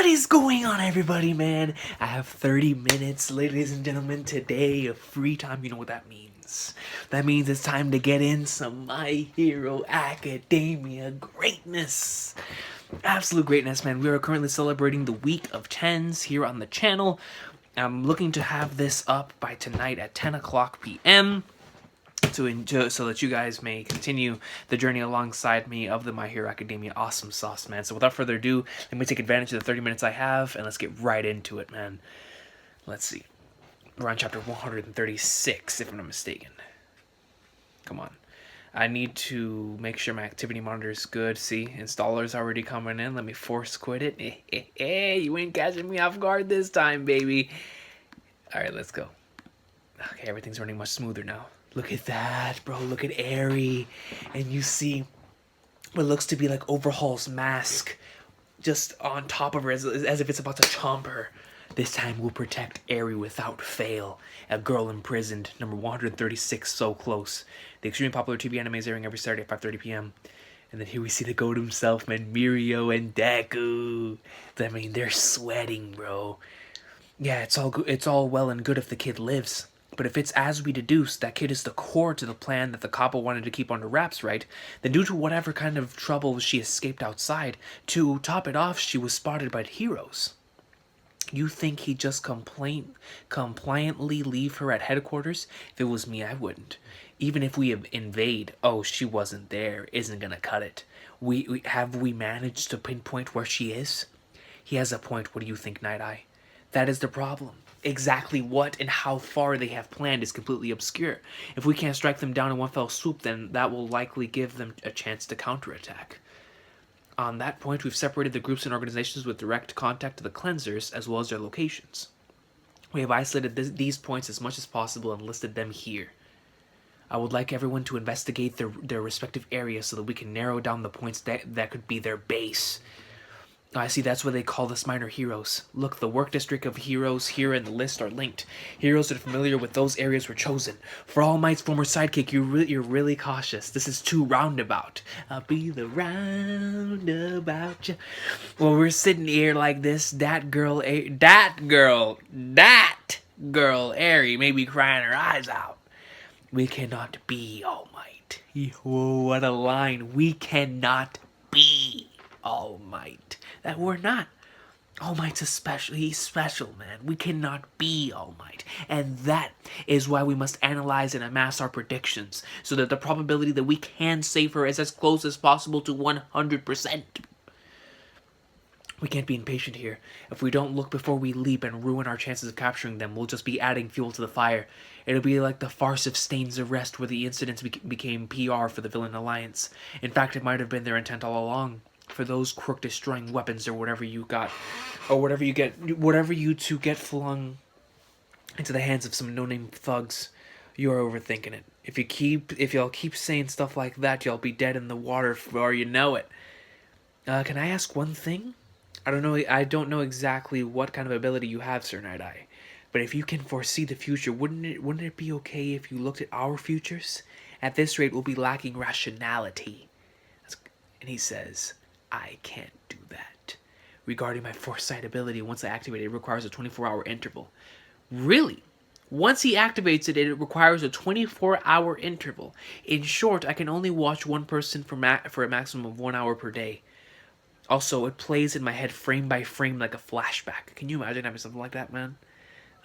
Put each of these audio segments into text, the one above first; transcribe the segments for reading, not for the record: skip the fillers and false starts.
is going on, everybody, man? I have 30 minutes, ladies and gentlemen, today of free time. You know what that means. That means it's time to get in some My Hero Academia greatness. Absolute greatness, man. We are currently celebrating the week of 10s here on the channel. I'm looking to have this up by tonight at 10 o'clock p.m. to enjoy, so that you guys may continue the journey alongside me of the My Hero Academia awesome sauce, man. So without further ado, let me take advantage of the 30 minutes I have, and let's get right into it, man. Let's see. We're on chapter 136, if I'm not mistaken. Come on. I need to make sure my activity monitor is good. See, installer's already coming in. Let me force quit it. Hey, you ain't catching me off guard this time, baby. All right, let's go. Okay, everything's running much smoother now. Look at that, bro. Look at Aerie. And you see what looks to be like Overhaul's mask just on top of her as if it's about to chomp her. This time we'll protect Aerie without fail. A Girl Imprisoned, number 136, so close. The extremely popular TV anime is airing every Saturday at 5:30 p.m. And then here we see the GOAT himself, man, Mirio and Deku. I mean, they're sweating, bro. Yeah, it's all well and good if the kid lives. But if it's as we deduce, that kid is the core to the plan that the couple wanted to keep under wraps, right? Then due to whatever kind of trouble she escaped outside, to top it off, she was spotted by the heroes. You think he'd just compliantly leave her at headquarters? If it was me, I wouldn't. Even if we invade, oh, she wasn't there, isn't gonna cut it. Have we managed to pinpoint where she is? He has a point. What do you think, Nighteye? That is the problem. Exactly what and how far they have planned is completely obscure. If we can't strike them down in one fell swoop, then that will likely give them a chance to counterattack. On that point, we've separated the groups and organizations with direct contact to the cleansers, as well as their locations. We have isolated these points as much as possible and listed them here. I would like everyone to investigate their respective areas so that we can narrow down the points that could be their base. I see, that's what they call the minor heroes. Look, the work district of heroes here in the list are linked. Heroes that are familiar with those areas were chosen. For All Might's former sidekick, you're really cautious. This is too roundabout. I'll be the roundabout. Well, we're sitting here like this. That girl, Aerie may be crying her eyes out. We cannot be All Might. Whoa, what a line. We cannot be All Might. That we're not. All Might's he's special, man. We cannot be All Might. And that is why we must analyze and amass our predictions, so that the probability that we can save her is as close as possible to 100%. We can't be impatient here. If we don't look before we leap and ruin our chances of capturing them, we'll just be adding fuel to the fire. It'll be like the farce of Stain's arrest, where the incidents became PR for the villain alliance. In fact, it might have been their intent all along. For those quirk destroying weapons or whatever you got, or whatever you two get flung into the hands of some no-name thugs, you're overthinking it. If y'all keep saying stuff like that, y'all be dead in the water before you know it. Can I ask one thing? I don't know exactly what kind of ability you have, Sir Nighteye, but if you can foresee the future, wouldn't it be okay if you looked at our futures? At this rate, we'll be lacking rationality. And he says, I can't do that. Regarding my foresight ability, once I activate it, it requires a 24-hour interval. Really? Once he activates it, it requires a 24-hour interval. In short, I can only watch one person for a maximum of 1 hour per day. Also, it plays in my head frame by frame like a flashback. Can you imagine having something like that, man?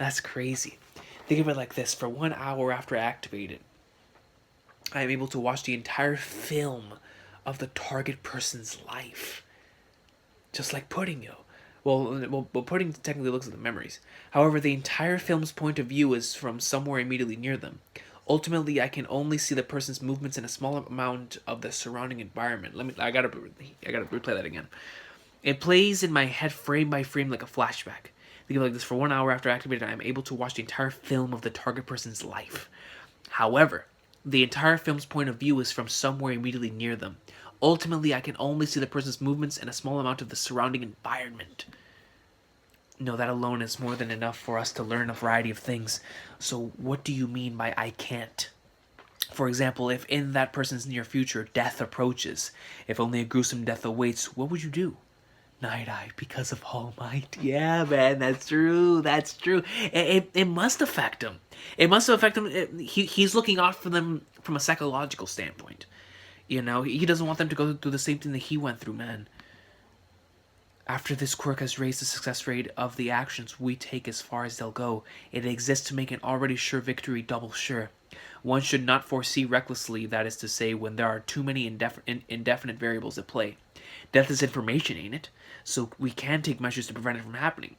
That's crazy. Think of it like this. For 1 hour after I activate it, I am able to watch the entire film of the target person's life. Just like Pudding, yo. Well, Pudding technically looks at the memories. However, the entire film's point of view is from somewhere immediately near them. Ultimately, I can only see the person's movements in a small amount of the surrounding environment. I gotta replay that again. It plays in my head frame by frame like a flashback. Think of it like this. For 1 hour after activated, I am able to watch the entire film of the target person's life. However, the entire film's point of view is from somewhere immediately near them. Ultimately, I can only see the person's movements and a small amount of the surrounding environment. No, that alone is more than enough for us to learn a variety of things. So what do you mean by I can't? For example, if in that person's near future death approaches, if only a gruesome death awaits, what would you do? Nighteye, because of All Might. Yeah, man, that's true. That's true. It must affect him. It must affect him. He's looking out for them from a psychological standpoint. You know, he doesn't want them to go through the same thing that he went through, man. After this quirk has raised the success rate of the actions we take as far as they'll go, it exists to make an already sure victory double sure. One should not foresee recklessly, that is to say, when there are too many indefinite variables at play. Death is information, ain't it? So we can take measures to prevent it from happening.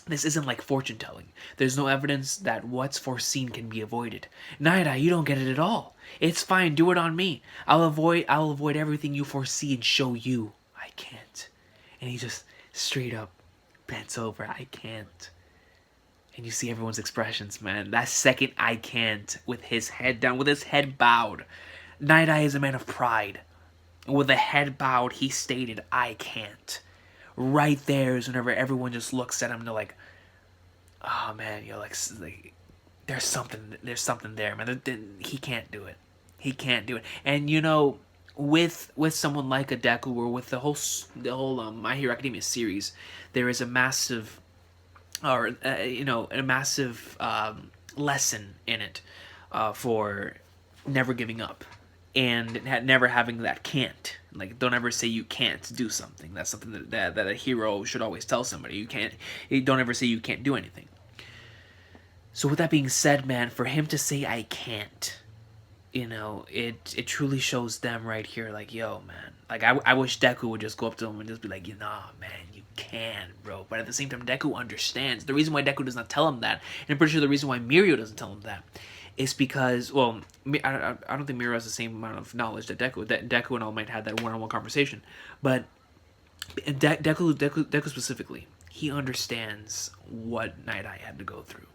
This isn't like fortune telling. There's no evidence that what's foreseen can be avoided. Nighteye, you don't get it at all. It's fine, do it on me. I'll avoid everything you foresee and show you I can't. And he just straight up bends over. I can't. And you see everyone's expressions, man. That second I can't, with his head down, with his head bowed. Nighteye is a man of pride. With a head bowed, he stated, I can't. Right there is whenever everyone just looks at him and they're like, oh man, you're like there's something there, man. He can't do it. He can't do it. And you know, with someone like a Deku, or with the whole My Hero Academia series, there is a massive, or a massive lesson in it for never giving up and never having that can't. Like, don't ever say you can't do something. That's something that a hero should always tell somebody. Don't ever say you can't do anything. So with that being said, man, for him to say I can't, it truly shows them right here, like, yo, man. Like, I wish Deku would just go up to him and just be like, nah, man, you can, bro. But at the same time, Deku understands. The reason why Deku does not tell him that, and I'm pretty sure the reason why Mirio doesn't tell him that, is because, well, I don't think Mirio has the same amount of knowledge that Deku. Deku and All Might had that one-on-one conversation. But Deku specifically, he understands what Nighteye had to go through.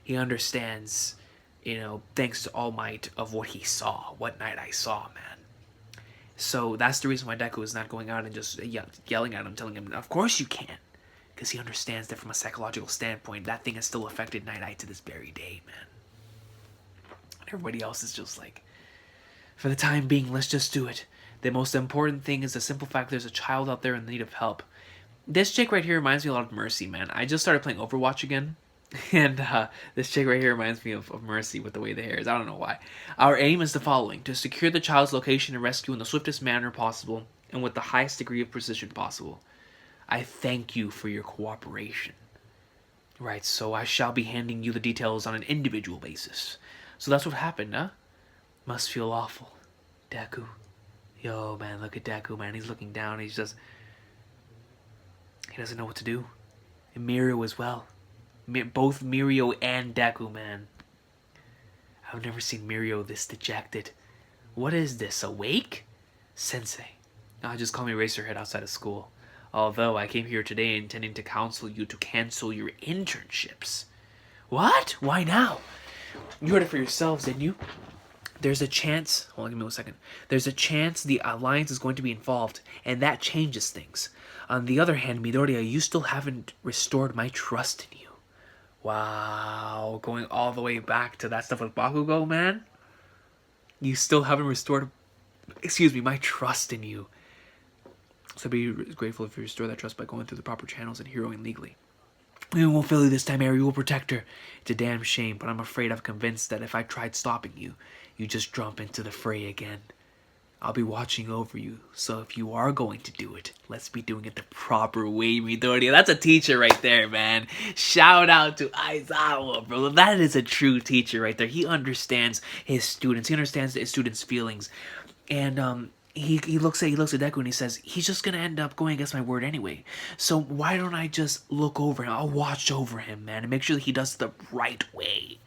He understands, thanks to All Might, of what he saw, what Nighteye saw, man. So that's the reason why Deku is not going out and just yelling at him, telling him, of course you can. Because he understands that from a psychological standpoint, that thing has still affected Nighteye to this very day, man. Everybody else is just like, for the time being, let's just do it. The most important thing is the simple fact there's a child out there in need of help. This chick right here reminds me a lot of Mercy, man. I just started playing Overwatch again. And this chick right here reminds me of Mercy with the way the hair is. I don't know why. Our aim is the following: to secure the child's location and rescue in the swiftest manner possible and with the highest degree of precision possible. I thank you for your cooperation. Right, so I shall be handing you the details on an individual basis. So that's what happened, huh? Must feel awful. Deku. Yo, man, look at Deku, man. He's looking down. He doesn't know what to do. And Mirio as well. Both Mirio and Deku, man. I've never seen Mirio this dejected. What is this, a wake? Sensei. No, just call me Racerhead outside of school. Although I came here today intending to counsel you to cancel your internships. What? Why now? You heard it for yourselves, didn't you? There's a chance... Hold on, give me 1 second. There's a chance the Alliance is going to be involved, and that changes things. On the other hand, Midoriya, you still haven't restored my trust in you. Wow, going all the way back to that stuff with Bakugo, man. You still haven't restored, my trust in you. So I'd be grateful if you restore that trust by going through the proper channels and heroing legally. We won't fail you this time, Eri. We'll protect her. It's a damn shame, but I'm afraid I'm convinced that if I tried stopping you, you'd just jump into the fray again. I'll be watching over you, so if you are going to do it, let's be doing it the proper way, Midoriya. That's a teacher right there, man. Shout out to Aizawa, bro. That is a true teacher right there. He understands his students. He understands his students' feelings. And he looks at Deku and he says, he's just going to end up going against my word anyway. So why don't I just look over him? I'll watch over him, man, and make sure that he does it the right way.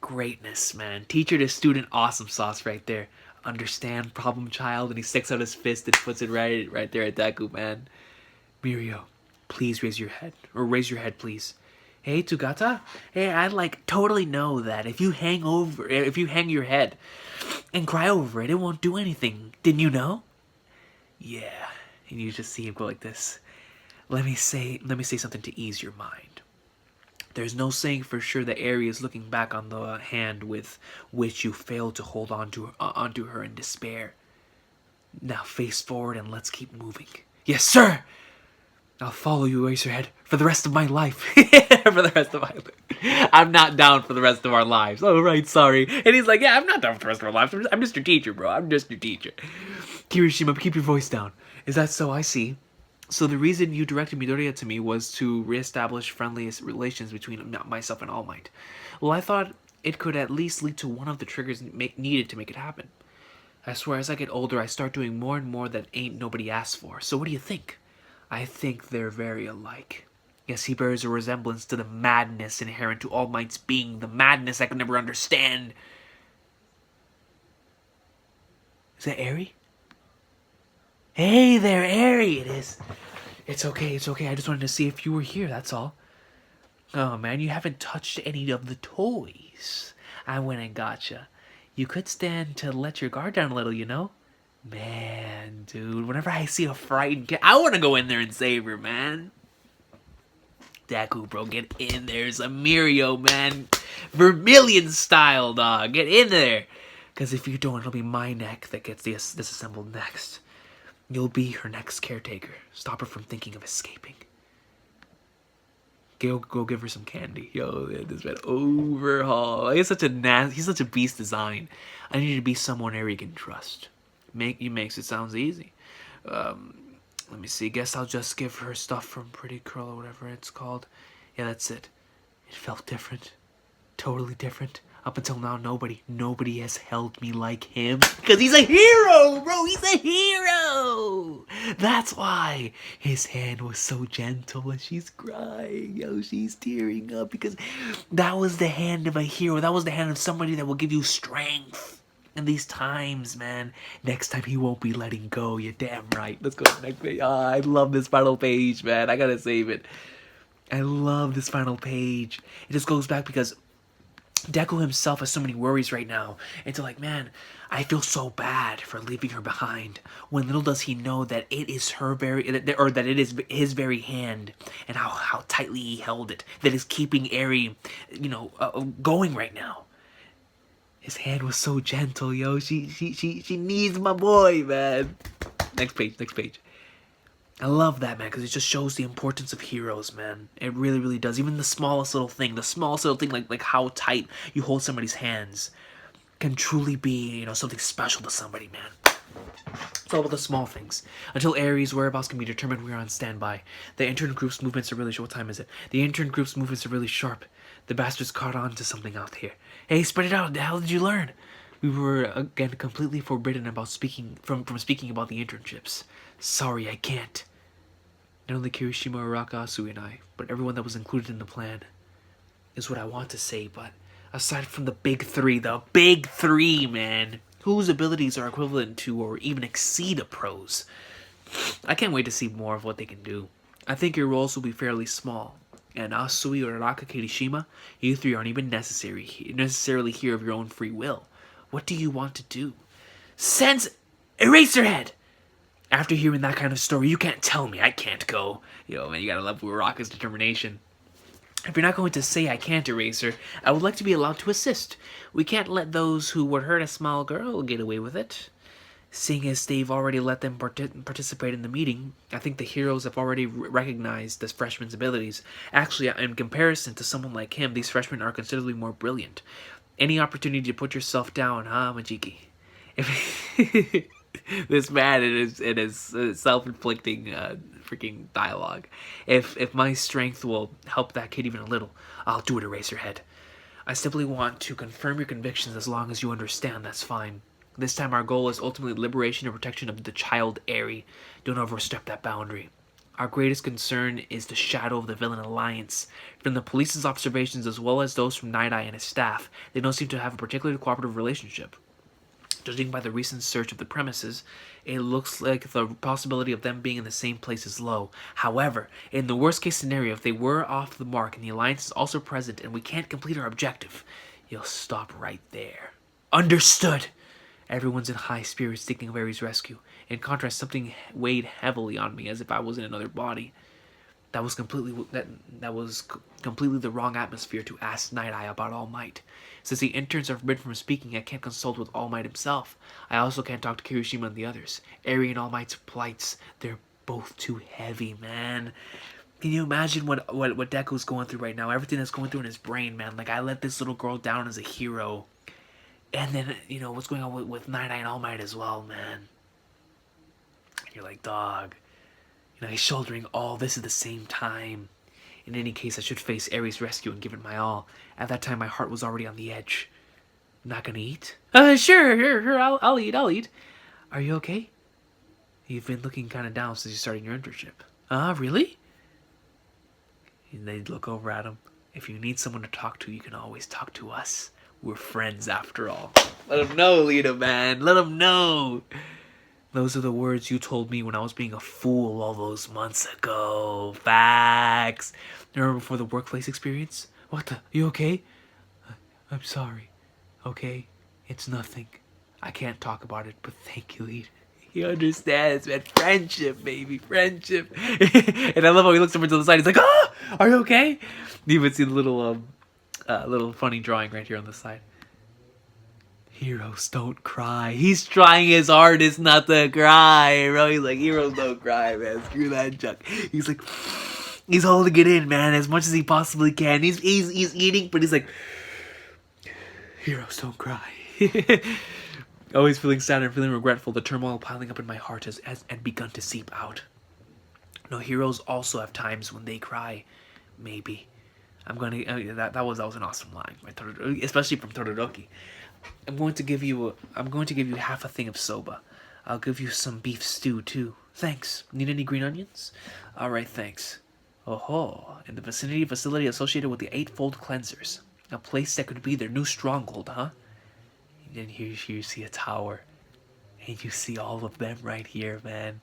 Greatness, man. Teacher to student, awesome sauce right there. Understand, problem child, and he sticks out his fist and puts it right there at Deku, man. Mirio, please raise your head. Or raise your head, please. Hey, Togata? Hey, I totally know that if you hang your head and cry over it, it won't do anything. Didn't you know? Yeah. And you just see him go like this. Let me say something to ease your mind. There's no saying for sure that Eri is looking back on the hand with which you failed to hold onto her in despair. Now face forward and let's keep moving. Yes, sir! I'll follow you, Eraserhead, for the rest of my life. For the rest of my life. I'm not down for the rest of our lives. Oh, right, sorry. And he's like, yeah, I'm not down for the rest of our lives. I'm just your teacher, bro. I'm just your teacher. Kirishima, keep your voice down. Is that so? I see. So the reason you directed Midoriya to me was to reestablish friendliest relations between myself and All Might. Well, I thought it could at least lead to one of the triggers needed to make it happen. I swear, as I get older, I start doing more and more that ain't nobody asked for. So what do you think? I think they're very alike. Yes, he bears a resemblance to the madness inherent to All Might's being, the madness I could never understand. Is that Eri? Hey there, Eri! It is. It's okay, it's okay. I just wanted to see if you were here, that's all. Oh man, you haven't touched any of the toys. I went and gotcha. You could stand to let your guard down a little, you know? Man, dude, whenever I see a frightened kid, I want to go in there and save her, man. Deku, bro, get in there. Samirio, man. Vermilion style, dog. Get in there. Because if you don't, it'll be my neck that gets disassembled next. You'll be her next caretaker. Stop her from thinking of escaping. Go give her some candy. Yo, this man overhaul. He's such a beast design. I need to be someone Eri can trust. He makes it sounds easy. Let me see. Guess I'll just give her stuff from Pretty Curl or whatever it's called. Yeah, that's it. It felt different. Totally different. Up until now, nobody has held me like him. Because he's a hero, bro. He's a hero. That's why his hand was so gentle when she's crying. Yo, she's tearing up because that was the hand of a hero. That was the hand of somebody that will give you strength. In these times, man. Next time he won't be letting go. You're damn right. Let's go to the next page. I love this final page, man. I gotta save it. I love this final page. It just goes back because Deku himself has so many worries right now. It's like, man, I feel so bad for leaving her behind. When little does he know that it is that it is his very hand, and how tightly he held it, that is keeping Eri, going right now. His hand was so gentle, yo. She needs my boy, man. Next page. I love that, man, because it just shows the importance of heroes, man. It really, really does. Even the smallest little thing, like how tight you hold somebody's hands, can truly be, something special to somebody, man. It's all about the small things. Until Ares' whereabouts can be determined, we are on standby. The intern group's movements are really sharp. What time is it? The intern group's movements are really sharp. The bastards caught on to something out here. Hey, spread it out. The hell did you learn? We were, again, completely forbidden about speaking about the internships. Sorry, I can't. Not only Kirishima, Araka, Asui, and I, but everyone that was included in the plan is what I want to say, but aside from the big three, man, whose abilities are equivalent to or even exceed a pro's. I can't wait to see more of what they can do. I think your roles will be fairly small. And Asui or Araka Kirishima, you three aren't even necessarily here of your own free will. What do you want to do? Sense Eraserhead! After hearing that kind of story, you can't tell me I can't go. Yo, man, you gotta love Araka's determination. If you're not going to say I can't, Eraser, I would like to be allowed to assist. We can't let those who would hurt a small girl get away with it. Seeing as they've already let them participate in the meeting, I think the heroes have already recognized this freshman's abilities. Actually, in comparison to someone like him, these freshmen are considerably more brilliant. Any opportunity to put yourself down, huh, Majiki? This man, it is self-inflicting freaking dialogue. If my strength will help that kid even a little, I'll do it, Eraserhead. I simply want to confirm your convictions. As long as you understand, that's fine. This time our goal is ultimately liberation and protection of the child Eri. Don't overstep that boundary. Our greatest concern is the shadow of the villain alliance. From the police's observations as well as those from Nighteye and his staff, they don't seem to have a particularly cooperative relationship. Judging by the recent search of the premises, it looks like the possibility of them being in the same place is low. However, in the worst case scenario, if they were off the mark and the alliance is also present and we can't complete our objective, you'll stop right there. Understood! Everyone's in high spirits thinking of Eri's rescue. In contrast, something weighed heavily on me as if I was in another body. That was completely the wrong atmosphere to ask Nighteye about All Might. Since the interns are forbidden from speaking, I can't consult with All Might himself. I also can't talk to Kirishima and the others. Eri and All Might's plights, they're both too heavy, man. Can you imagine what Deku's going through right now? Everything that's going through in his brain, man. Like, I let this little girl down as a hero. And then, you know, what's going on with Nighteye and All Might as well, man. And you're like, dog. You know, he's shouldering all this at the same time. In any case, I should face Ares' rescue and give it my all. At that time, my heart was already on the edge. Not gonna eat? Sure, I'll eat. Are you okay? You've been looking kind of down since you started your internship. Really? And they look over at him. If you need someone to talk to, you can always talk to us. We're friends after all. Let him know, Lita, man. Let him know. Those are the words you told me when I was being a fool all those months ago. Facts. Remember before the workplace experience? What the? You okay? I'm sorry. Okay? It's nothing. I can't talk about it, but thank you, Lita. He understands, man. Friendship, baby. Friendship. And I love how he looks over to the side. He's like, ah! Are you okay? You even see the little funny drawing right here on the side. Heroes don't cry. He's trying his hardest not to cry, bro. He's like, heroes don't cry, man. Screw that junk. He's like, he's holding it in, man, as much as he possibly can. He's eating, but he's like, heroes don't cry. Always feeling sad and feeling regretful. The turmoil piling up in my heart has begun to seep out. No, heroes also have times when they cry. Maybe. That was an awesome line, right? Especially from Todoroki. I'm going to give you half a thing of soba. I'll give you some beef stew too. Thanks. Need any green onions? All right, thanks. Oh, in the vicinity facility associated with the Eightfold Cleansers, a place that could be their new stronghold, huh? And then here you see a tower, and you see all of them right here, man.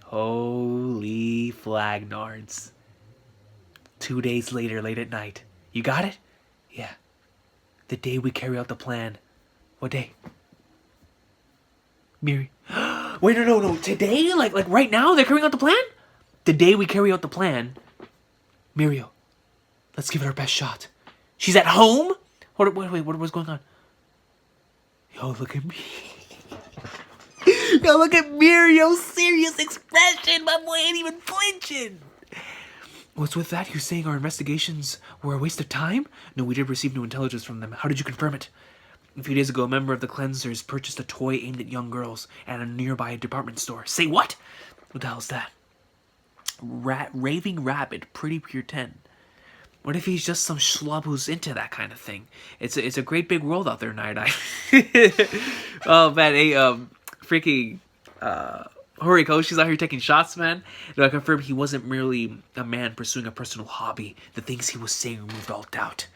Holy flagnards. 2 days later, late at night. You got it? Yeah. The day we carry out the plan. What day? Miri. Wait, no. Today? Like right now they're carrying out the plan? The day we carry out the plan. Mirio. Let's give it our best shot. She's at home? Wait, what's going on? Yo, look at me. Yo, look at Mirio's serious expression. My boy ain't even flinching. What's with that? You saying our investigations were a waste of time? No, we did receive new intelligence from them. How did you confirm it? A few days ago, a member of the Cleansers purchased a toy aimed at young girls at a nearby department store. Say what? What the hell's that? Raving Rabbit, Pretty Pure 10. What if he's just some schlub who's into that kind of thing? It's a great big world out there, Nighteye. Oh, man, freaking... Horikoshi's out here taking shots, man. I confirmed he wasn't merely a man pursuing a personal hobby. The things he was saying removed all doubt.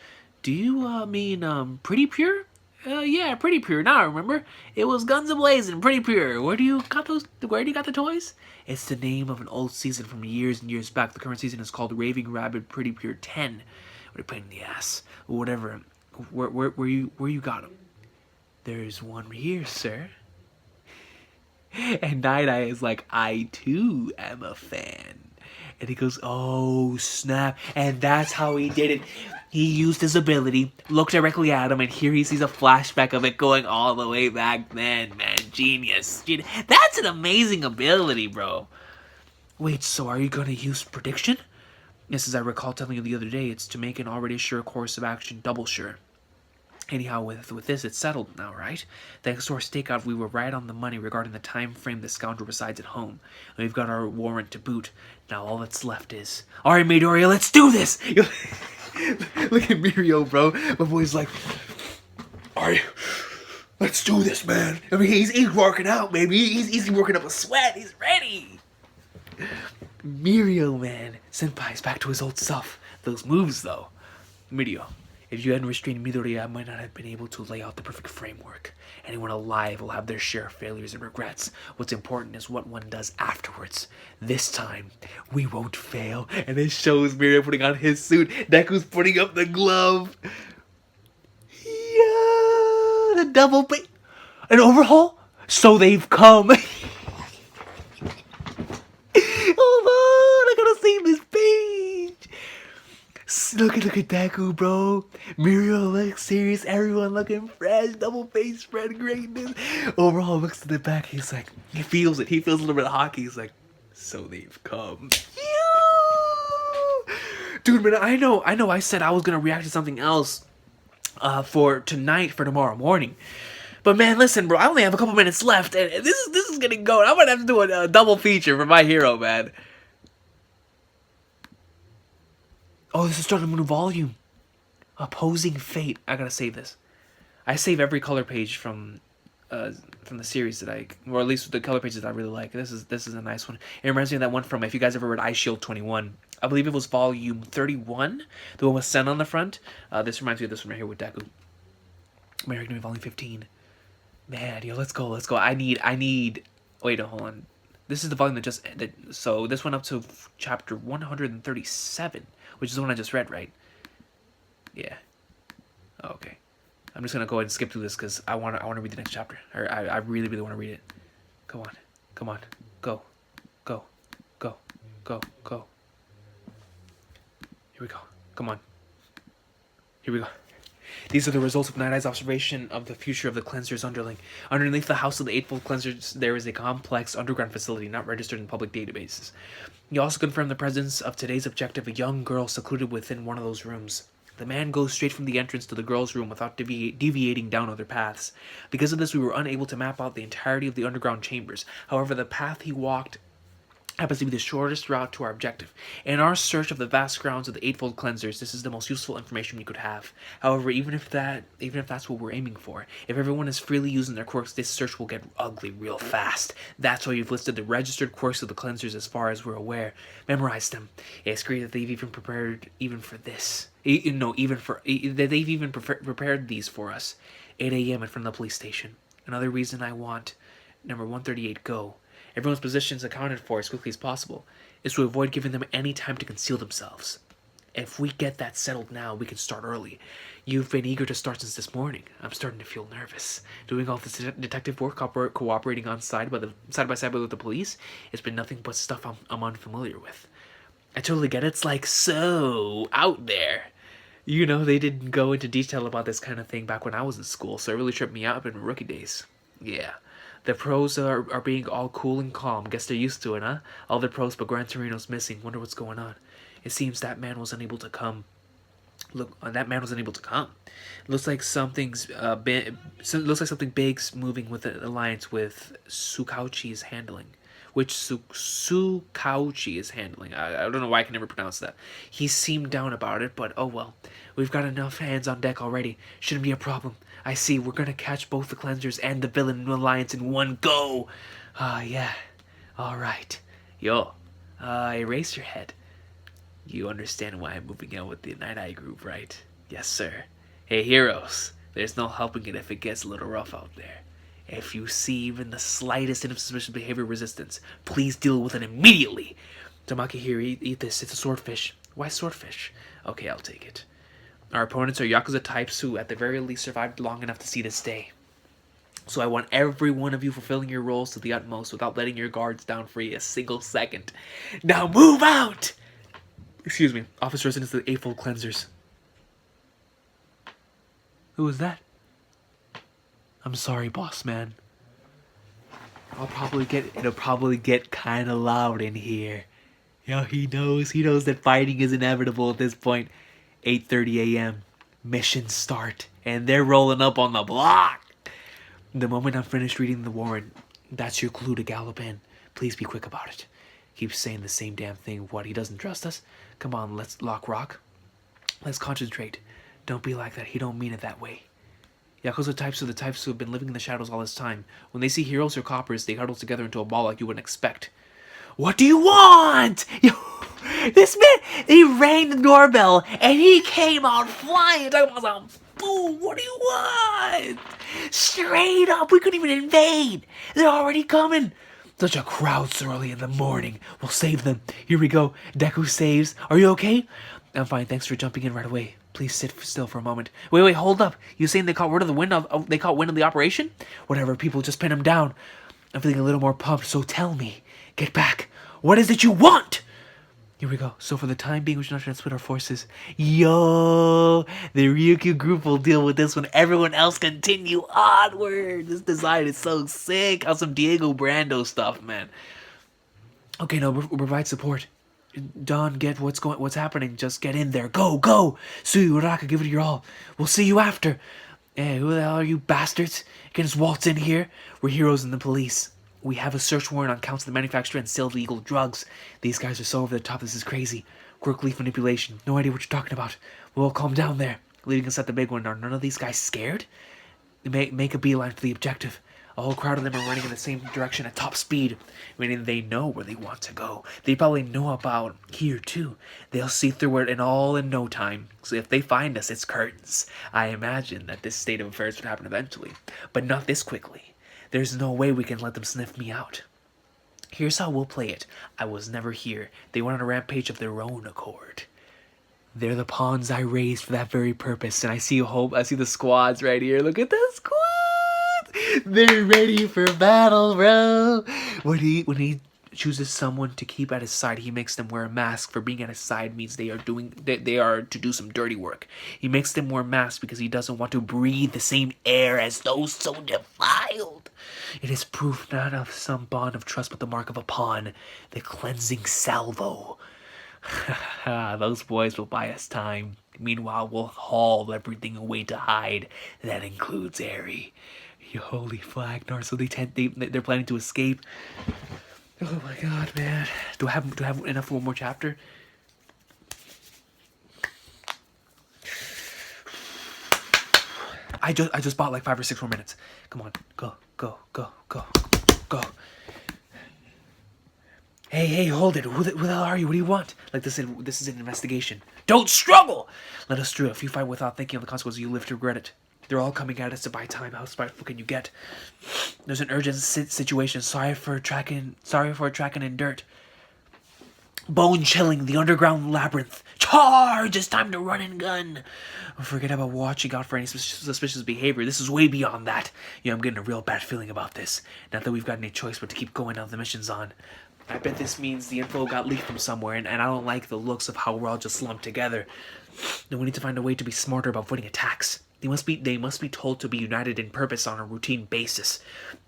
Do you mean Pretty Pure? Yeah, Pretty Pure. Now I remember. It was Guns A-Blazing, Pretty Pure. Where do you got the toys? It's the name of an old season from years and years back. The current season is called Raving Rabbit Pretty Pure 10. What a pain in the ass. Whatever. Where you got them? There's one here, sir. And Nighteye is like, I too am a fan. And he goes, oh, snap. And that's how he did it. He used his ability, looked directly at him, and here he sees a flashback of it going all the way back then, man. Genius. That's an amazing ability, bro. Wait, so are you going to use prediction? Yes, as I recall telling you the other day, it's to make an already sure course of action double sure. Anyhow, with this, it's settled now, right? Thanks to our stakeout, we were right on the money regarding the time frame the scoundrel resides at home. And we've got our warrant to boot. Now all that's left is... Alright, Midoriya, let's do this! Look at Mirio, bro. My boy's like... Alright, let's do this, man. I mean, he's working out, baby. He's working up a sweat. He's ready. Mirio, man. Senpai's back to his old self. Those moves, though. Mirio. If you hadn't restrained Midoriya, I might not have been able to lay out the perfect framework. Anyone alive will have their share of failures and regrets. What's important is what one does afterwards. This time, we won't fail. And it shows Mirio putting on his suit. Deku's putting up the glove. Yeah, the double an overhaul? So they've come. Hold on, I gotta save this page. Look at Deku, bro. Mirio looks serious. Everyone looking fresh. Double face spread greatness. Overall looks to the back. He's like, he feels it. He feels a little bit of hockey. He's like, So they've come. Dude, man, I know I said I was gonna react to something else for tonight, for tomorrow morning. But man, listen, bro, I only have a couple minutes left, and this is getting going. I'm gonna have to do a double feature for my hero, man. Oh, this is starting a new volume. Opposing Fate. I gotta save this. I save every color page from the series that or at least the color pages that I really like. This is a nice one. It reminds me of that one from, if you guys ever read Ice Shield 21. I believe it was volume 31, the one with Sen on the front. This reminds me of this one right here with Deku. American Volume 15. Man, yo, let's go. I need. Wait, hold on. This is the volume that just ended. So this went up to chapter 137, which is the one I just read, right? Yeah. Okay. I'm just gonna go ahead and skip through this because I want to read the next chapter. I really want to read it. Come on, go. Here we go. Come on. Here we go. These are the results of Night-Eye's observation of the future of the Cleanser's underling. Underneath the House of the Eightfold Cleansers, there is a complex underground facility not registered in public databases. He also confirmed the presence of today's objective, a young girl secluded within one of those rooms. The man goes straight from the entrance to the girl's room without deviating down other paths. Because of this, we were unable to map out the entirety of the underground chambers. However, the path he walked happens to be the shortest route to our objective. In our search of the vast grounds of the Eightfold Cleansers, this is the most useful information we could have. However, even if that's what we're aiming for, if everyone is freely using their quirks, this search will get ugly real fast. That's why we've listed the registered quirks of the Cleansers as far as we're aware. Memorize them. It's great that they've even prepared even for this. They've even prepared these for us. 8 a.m. in front of the police station. Another reason I want number 138 go. Everyone's positions accounted for as quickly as possible, is to avoid giving them any time to conceal themselves. If we get that settled now, we can start early. You've been eager to start since this morning. I'm starting to feel nervous. Doing all this detective work, cooperating on side by side with the police, it's been nothing but stuff I'm unfamiliar with. I totally get it. It's like so out there. You know, they didn't go into detail about this kind of thing back when I was in school, so it really tripped me out in rookie days. Yeah. The pros are being all cool and calm. Guess they're used to it, huh? All the pros, but Gran Torino's missing. Wonder what's going on. It seems that man was unable to come. That man was unable to come. Looks like something's something big's moving with the alliance with Sukauchi's handling. Which Sukauchi is handling. I don't know why I can never pronounce that. He seemed down about it, but oh well. We've got enough hands on deck already. Shouldn't be a problem. I see, we're gonna catch both the Cleansers and the villain alliance in one go. Yeah. Alright. Yo, erase your head. You understand why I'm moving out with the Nighteye group, right? Yes, sir. Hey, heroes. There's no helping it if it gets a little rough out there. If you see even the slightest hint of suspicious behavior resistance, please deal with it immediately. Tamaki, here, eat this. It's a swordfish. Why swordfish? Okay, I'll take it. Our opponents are Yakuza types who, at the very least, survived long enough to see this day. So I want every one of you fulfilling your roles to the utmost without letting your guards down for a single second. Now move out! Excuse me. Officer residence of the Eightfold Cleansers. Who was that? I'm sorry, boss man. It'll probably get kind of loud in here. Yo, he knows that fighting is inevitable at this point. 8:30 a.m. Mission start, and they're rolling up on the block. The moment I'm finished reading the warrant, that's your clue to gallop in. Please be quick about it. Keeps saying the same damn thing. What, he doesn't trust us? Come on, let's lock rock. Let's concentrate. Don't be like that. He don't mean it that way. Yakuza types are the types who have been living in the shadows all this time. When they see heroes or coppers, they huddle together into a ball like you wouldn't expect. What do you want? Yo, this man, he rang the doorbell and he came out flying. Talking about some boom. What do you want? Straight up, we couldn't even invade. They're already coming. Such a crowd so early in the morning. We'll save them. Here we go. Deku saves. Are you okay? I'm fine. Thanks for jumping in right away. Please sit still for a moment. Wait, hold up. You saying they caught wind of the operation? Whatever, people, just pin them down. I'm feeling a little more pumped, so tell me. Get back. What is it you want? Here we go. So for the time being, we should not try to split our forces. Yo, the Ryukyu group will deal with this when everyone else continue onward. This design is so sick. On some Diego Brando stuff, man. Okay, no, provide support. Don, get what's happening. Just get in there. Go, go! Sui, Uraka, give it your all. We'll see you after. Hey, who the hell are you bastards? You can just waltz in here? We're heroes in the police. We have a search warrant on counts of the manufacturer and sale of illegal drugs. These guys are so over the top, this is crazy. Quirk leaf manipulation. No idea what you're talking about. We'll all calm down there. Leading us at the big one. Are none of these guys scared? Make a beeline for the objective. A whole crowd of them are running in the same direction at top speed, meaning they know where they want to go. They probably know about here too. They'll see through it and all in no time. So if they find us, it's curtains. I imagine that this state of affairs would happen eventually, but not this quickly. There's no way we can let them sniff me out. Here's how we'll play it. I was never here. They went on a rampage of their own accord. They're the pawns I raised for that very purpose, and I see the squads right here. Look at the squads! They're ready for battle, bro. When he chooses someone to keep at his side, he makes them wear a mask. For being at his side means they are to do some dirty work. He makes them wear masks because he doesn't want to breathe the same air as those so defiled. It is proof not of some bond of trust, but the mark of a pawn, the cleansing salvo. Those boys will buy us time. Meanwhile, we'll haul everything away to hide. That includes Aerie. You holy flag, Narso. They're planning to escape. Oh my god, man. Do I have enough for one more chapter? I just bought like 5 or 6 more minutes. Come on, go. Hey, hold it. Who the hell are you? What do you want? Like this is an investigation. Don't struggle! Let us through. If you fight without thinking of the consequences, you live to regret it. They're all coming at us to buy time. How spiteful can you get? There's an urgent situation. Sorry for attracting in dirt. Bone chilling, the underground labyrinth. Charge! It's time to run and gun. Forget about watching out for any suspicious behavior. This is way beyond that. I'm getting a real bad feeling about this. Not that we've got any choice but to keep going now the mission's on. I bet this means the info got leaked from somewhere, and I don't like the looks of how we're all just lumped together. Then we need to find a way to be smarter about avoiding attacks. They must be told to be united in purpose on a routine basis.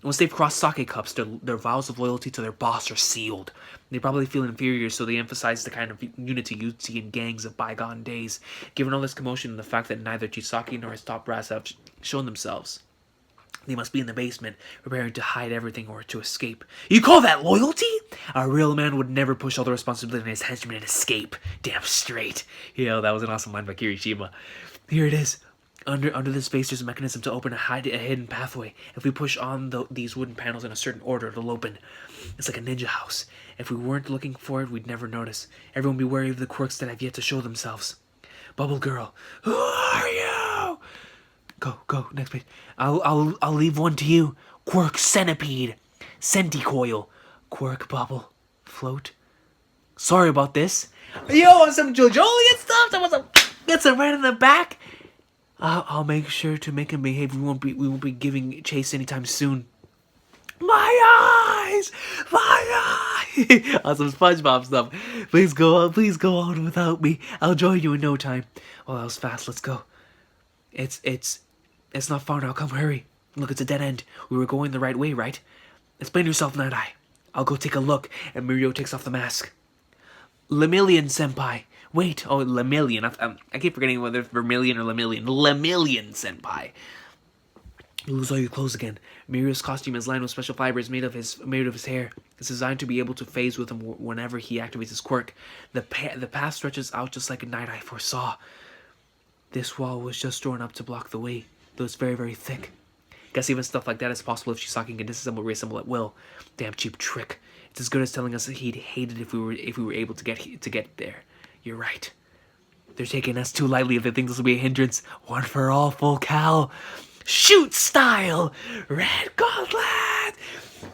Once they've crossed sake cups, their vows of loyalty to their boss are sealed. They probably feel inferior, so they emphasize the kind of unity you'd see in gangs of bygone days. Given all this commotion and the fact that neither Chisaki nor his top brass have shown themselves, they must be in the basement, preparing to hide everything or to escape. You call that loyalty? A real man would never push all the responsibility on his henchmen and escape. Damn straight. That was an awesome line by Kirishima. Here it is. Under this space, there's a mechanism to open a hidden pathway. If we push on these wooden panels in a certain order, it'll open. It's like a ninja house. If we weren't looking for it, we'd never notice. Everyone be wary of the quirks that have yet to show themselves. Bubble Girl, who are you? Go, next page. I'll leave one to you. Quirk Centipede, Centicoil, Quirk Bubble, Float. Sorry about this. Yo, want some Jojolian stuff? I want some. Get some right in the back. I'll make sure to make him behave. We won't be giving chase anytime soon. My eyes! On some SpongeBob stuff. Please go on without me. I'll join you in no time. Oh, that was fast. Let's go. It's not far now. Come, hurry. Look, it's a dead end. We were going the right way, right? Explain yourself, Nighteye. I'll go take a look. And Mirio takes off the mask. Lemillion senpai. Wait, Lemillion. I keep forgetting whether it's Vermilion or Lemillion. Lemillion senpai. You lose all your clothes again. Mirio's costume is lined with special fibers made of his hair. It's designed to be able to phase with him whenever he activates his quirk. The path stretches out just like a Nighteye foresaw. This wall was just drawn up to block the way, though it's very, very thick. Guess even stuff like that is possible if Chisaki can disassemble, reassemble at will. Damn cheap trick. It's as good as telling us that he'd hate it if we were able to get there. You're right. They're taking us too lightly if they think this will be a hindrance. One for all, full cal. Shoot style! Red gauntlet!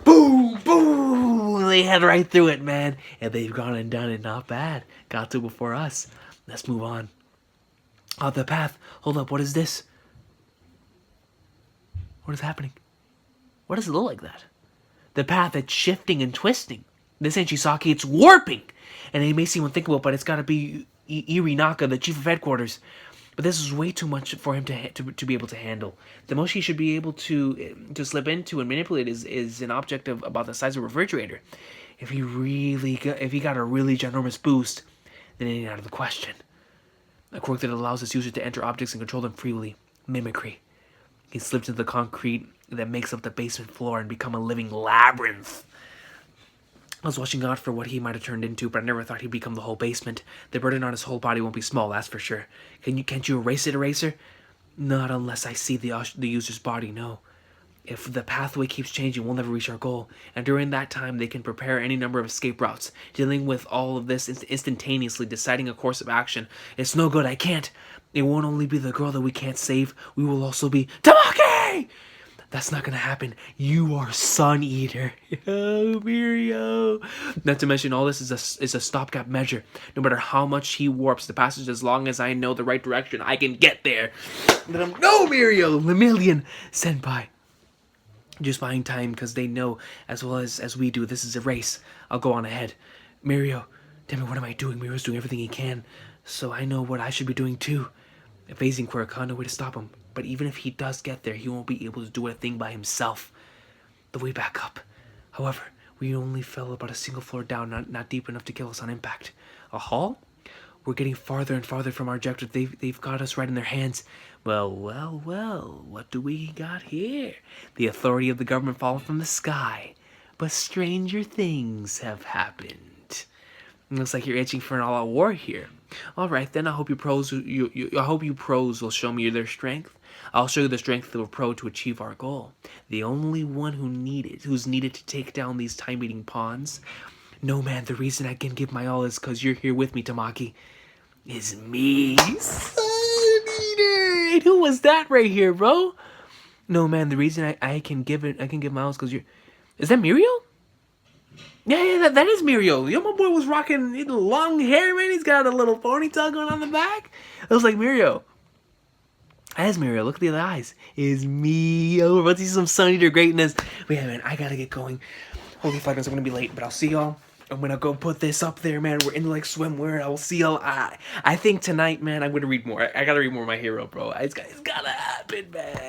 Boom, boom! They head right through it, man. And they've gone and done it. Not bad. Got to before us. Let's move on. The path. Hold up, what is this? What is happening? Why does it look like that? The path, it's shifting and twisting. This ain't Chisaki, it's warping! And it may seem unthinkable, but it's gotta be Irinaka, the chief of headquarters. But this is way too much for him to be able to handle. The most he should be able to slip into and manipulate is an object about the size of a refrigerator. If he got a really ginormous boost, then it ain't out of the question. A quirk that allows its user to enter objects and control them freely. Mimicry. He slipped into the concrete that makes up the basement floor and become a living labyrinth. I was watching out for what he might have turned into, but I never thought he'd become the whole basement. The burden on his whole body won't be small, that's for sure. Can't you erase it, Eraser? Not unless I see the user's body, no. If the pathway keeps changing, we'll never reach our goal. And during that time, they can prepare any number of escape routes. Dealing with all of this instantaneously, deciding a course of action. It's no good, I can't. It won't only be the girl that we can't save, we will also be Tamaki! That's not gonna happen. You are Sun Eater. Oh, Mirio. Not to mention, all this is a stopgap measure. No matter how much he warps the passage, as long as I know the right direction, I can get there. Then I'm, no, Mirio! Lemillion Senpai. Just buying time because they know, as well as we do, this is a race. I'll go on ahead. Mirio, damn it, what am I doing? Mirio's doing everything he can, so I know what I should be doing too. Phasing quirk, no way to stop him. But even if he does get there, he won't be able to do a thing by himself. The way back up. However, we only fell about a single floor down, not deep enough to kill us on impact. A hall? We're getting farther and farther from our objective. They've got us right in their hands. Well, what do we got here? The authority of the government fallen from the sky. But stranger things have happened. Looks like you're itching for an all-out war here. All right, then I hope you pros will show me their strength. I'll show you the strength of a pro to achieve our goal. The only one who's needed to take down these time-eating pawns. No, man, the reason I can give my all is because you're here with me, Tamaki. Is me, Sun Eater. And who was that right here, bro? No, man, the reason I can give my all is because you're. Is that Mirio? Yeah, that is Mirio. Yo, my boy was rocking long hair, man. He's got a little ponytail going on the back. It was like Mirio. That is Mirio. Look at the other eyes. Is me. Oh, we're about to see some Sun Eater greatness. But yeah, man, I gotta get going. Holy fuck, I'm gonna be late, but I'll see y'all. I'm gonna go put this up there, man. We're in like swimwear. I will see y'all. I think tonight, man, I'm gonna read more. I gotta read more of My Hero, bro. It's gotta happen, man.